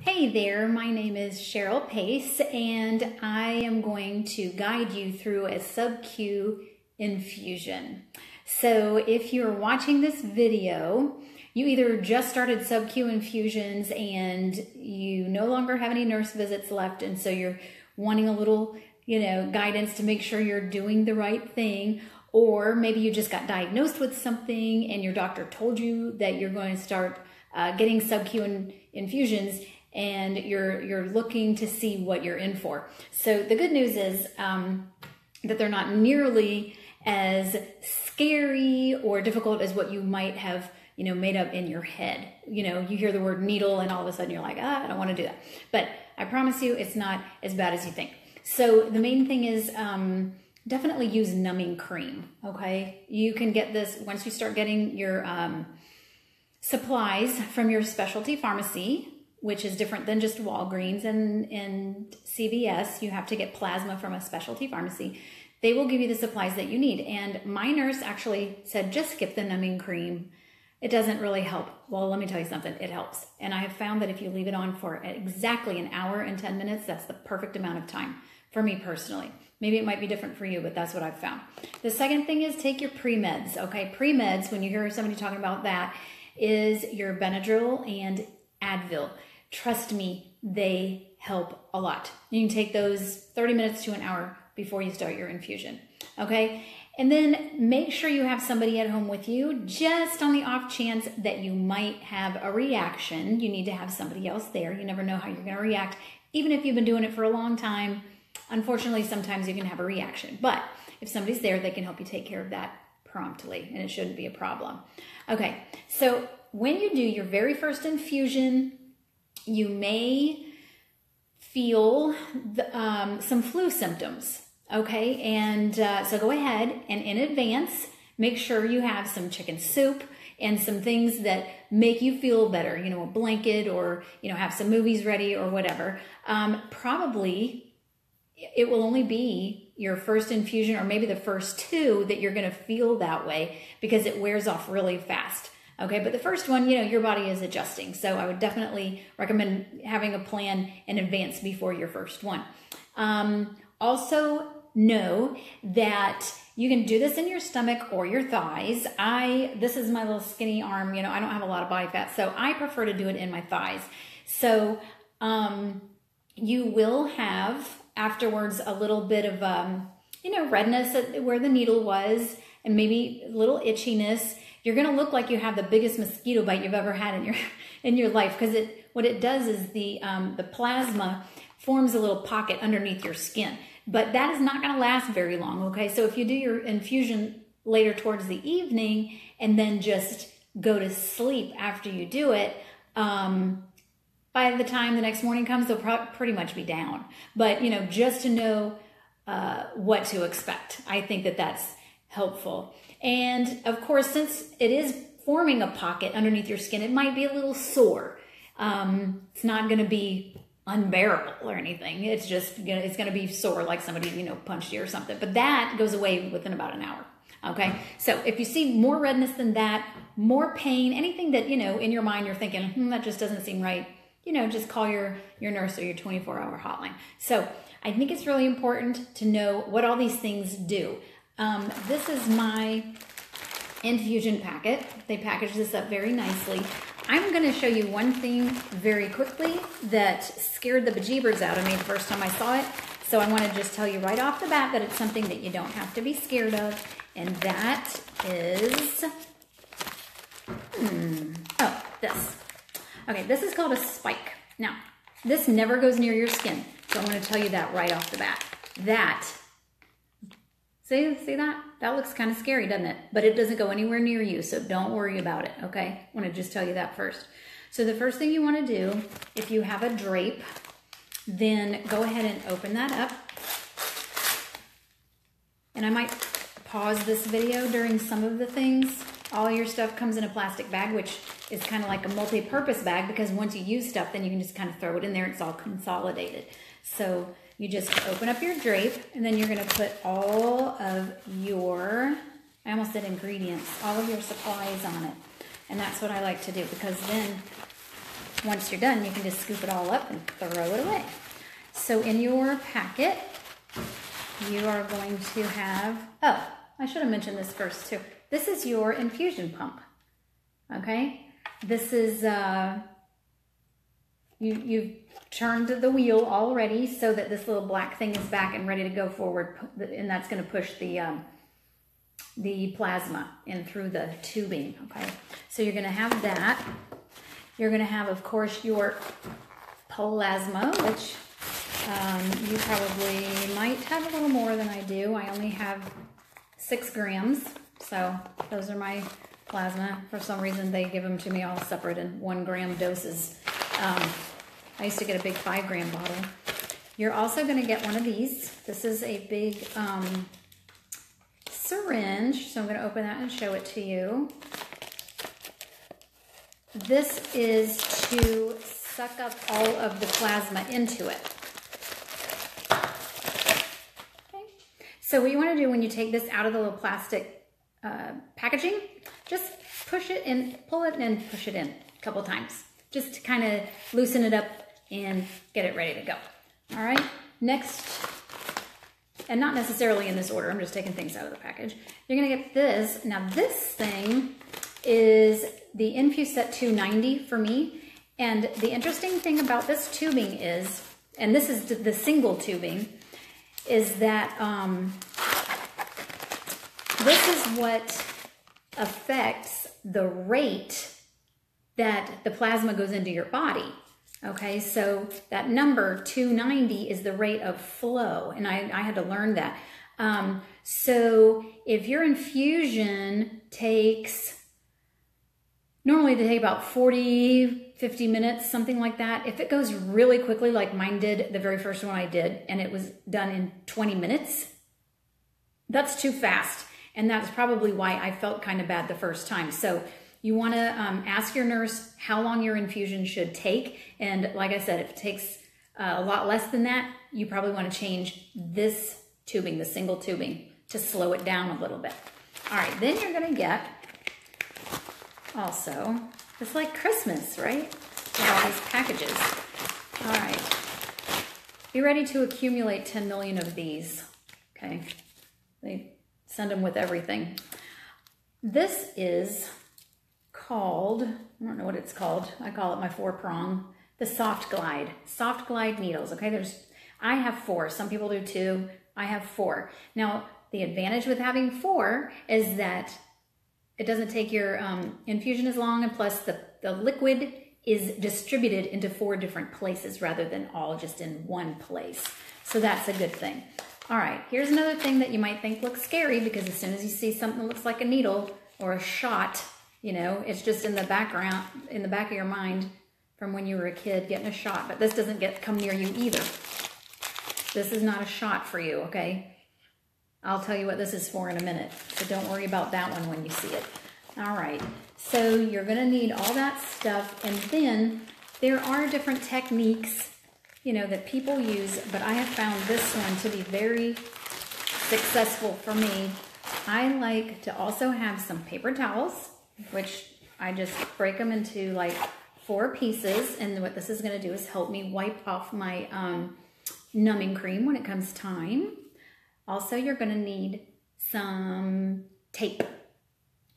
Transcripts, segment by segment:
Hey there, my name is Cheryl Pace and I am going to guide you through a SubQ infusion. So if you're watching this video, you either just started SubQ infusions and you no longer have any nurse visits left, and so you're wanting a little, guidance to make sure you're doing the right thing, or maybe you just got diagnosed with something and your doctor told you that you're going to start getting SubQ infusions, and you're looking to see what you're in for. So the good news is that they're not nearly as scary or difficult as what you might have made up in your head. You hear the word needle and all of a sudden you're like, I don't want to do that. But I promise you it's not as bad as you think. So the main thing is definitely use numbing cream, okay? You can get this once you start getting your supplies from your specialty pharmacy, which is different than just Walgreens and CVS. You have to get plasma from a specialty pharmacy. They will give you the supplies that you need. And my nurse actually said, just skip the numbing cream. It doesn't really help. Well, let me tell you something, it helps. And I have found that if you leave it on for exactly an hour and 10 minutes, that's the perfect amount of time for me personally. Maybe it might be different for you, but that's what I've found. The second thing is take your pre-meds, okay? Pre-meds, when you hear somebody talking about that, is your Benadryl and Advil. Trust me, they help a lot. You can take those 30 minutes to an hour before you start your infusion, okay? And then make sure you have somebody at home with you, just on the off chance that you might have a reaction. You need to have somebody else there. You never know how you're gonna react. Even if you've been doing it for a long time, unfortunately, sometimes you can have a reaction. But if somebody's there, they can help you take care of that promptly, and it shouldn't be a problem. Okay, so when you do your very first infusion, you may feel some flu symptoms, okay? And so go ahead and in advance, make sure you have some chicken soup and some things that make you feel better, a blanket, or, have some movies ready or whatever. Probably it will only be your first infusion or maybe the first two that you're gonna feel that way because it wears off really fast. Okay, but the first one, your body is adjusting. So I would definitely recommend having a plan in advance before your first one. Also know that you can do this in your stomach or your thighs. This is my little skinny arm, I don't have a lot of body fat, so I prefer to do it in my thighs. So you will have afterwards a little bit of, redness where the needle was and maybe a little itchiness. You're going to look like you have the biggest mosquito bite you've ever had in your life, because what it does is the plasma forms a little pocket underneath your skin. But that is not going to last very long, okay? So if you do your infusion later towards the evening and then just go to sleep after you do it, by the time the next morning comes, they'll pretty much be down. But, just to know what to expect, I think that that's helpful. And of course, since it is forming a pocket underneath your skin, it might be a little sore. It's not going to be unbearable or anything. It's just, it's going to be sore like somebody, punched you or something. But that goes away within about an hour. Okay. So if you see more redness than that, more pain, anything that, in your mind, you're thinking, that just doesn't seem right, just call your nurse or your 24-hour hotline. So I think it's really important to know what all these things do. This is my Infusion Packet. They packaged this up very nicely. I'm going to show you one thing very quickly that scared the bejeebers out of me the first time I saw it. So I want to just tell you right off the bat that it's something that you don't have to be scared of. And that is, this. Okay, this is called a spike. Now, this never goes near your skin. So I'm going to tell you that right off the bat. See that? That looks kind of scary, doesn't it? But it doesn't go anywhere near you, so don't worry about it, okay? I want to just tell you that first. So the first thing you want to do, if you have a drape, then go ahead and open that up. And I might pause this video during some of the things. All your stuff comes in a plastic bag, which is kind of like a multi-purpose bag, because once you use stuff, then you can just kind of throw it in there. It's all consolidated. So you just open up your drape, and then you're going to put all of your, I almost said ingredients, all of your supplies on it. And that's what I like to do, because then once you're done, you can just scoop it all up and throw it away. So in your packet, you are going to have, oh, I should have mentioned this first too. This is your infusion pump, okay? This is, you've turned the wheel already so that this little black thing is back and ready to go forward, and that's going to push the plasma in through the tubing, okay? So you're going to have that. You're going to have, of course, your plasma, which you probably might have a little more than I do. I only have 6 grams, so those are my plasma. For some reason, they give them to me all separate in 1 gram doses. I used to get a big 5 gram bottle. You're also going to get one of these. This is a big syringe, so I'm going to open that and show it to you. This is to suck up all of the plasma into it. Okay. So what you want to do when you take this out of the little plastic packaging, just push it and pull it and push it in a couple times, just to kind of loosen it up and get it ready to go. All right, next, and not necessarily in this order, I'm just taking things out of the package. You're gonna get this. Now this thing is the Infuset 290 for me. And the interesting thing about this tubing is, and this is the single tubing, is that this is what affects the rate that the plasma goes into your body. Okay, so that number 290 is the rate of flow, and I had to learn that. So if your infusion takes, normally they take about 40, 50 minutes, something like that. If it goes really quickly, like mine did, the very first one I did, and it was done in 20 minutes, that's too fast. And that's probably why I felt kind of bad the first time. So you want to ask your nurse how long your infusion should take. And like I said, if it takes a lot less than that, you probably want to change this tubing, the single tubing, to slow it down a little bit. All right, then you're going to get also, it's like Christmas, right? With all these packages. All right, be ready to accumulate 10 million of these, okay? They send them with everything. This is called, I don't know what it's called. I call it my 4-prong, the Soft Glide needles. Okay, I have 4. Some people do 2. I have 4. Now, the advantage with having 4 is that it doesn't take your infusion as long, and plus the liquid is distributed into 4 different places rather than all just in one place. So that's a good thing. All right, here's another thing that you might think looks scary, because as soon as you see something that looks like a needle or a shot, you know, it's just in the background, in the back of your mind from when you were a kid getting a shot. But this doesn't come near you either. This is not a shot for you, okay? I'll tell you what this is for in a minute, so don't worry about that one when you see it. All right, so you're gonna need all that stuff, and then there are different techniques, you know, that people use, but I have found this one to be very successful for me. I like to also have some paper towels, which I just break them into like 4 pieces, and what this is going to do is help me wipe off my numbing cream when it comes time. Also, you're going to need some tape.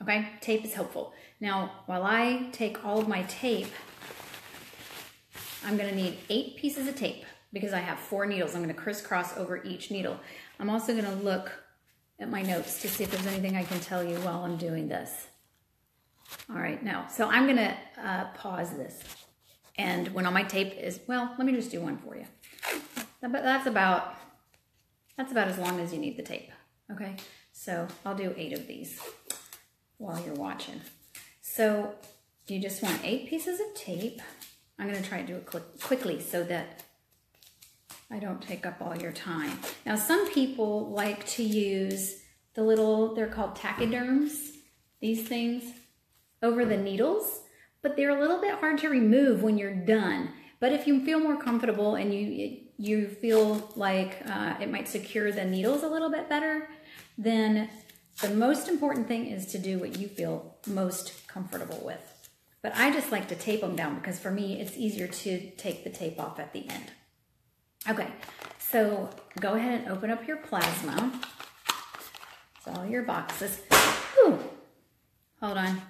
Okay, tape is helpful. Now, while I take all of my tape, I'm going to need 8 pieces of tape because I have 4 needles. I'm going to crisscross over each needle. I'm also going to look at my notes to see if there's anything I can tell you while I'm doing this. All right, now, so I'm going to pause this. And when all my tape is, well, let me just do one for you. That's about as long as you need the tape, okay? So I'll do 8 of these while you're watching. So you just want 8 pieces of tape. I'm going to try to do it quickly so that I don't take up all your time. Now, some people like to use the little, they're called tachyderms, these things, over the needles, but they're a little bit hard to remove when you're done. But if you feel more comfortable and you feel like it might secure the needles a little bit better, then the most important thing is to do what you feel most comfortable with. But I just like to tape them down because for me, it's easier to take the tape off at the end. Okay, so go ahead and open up your plasma. So all your boxes. Whew. Hold on.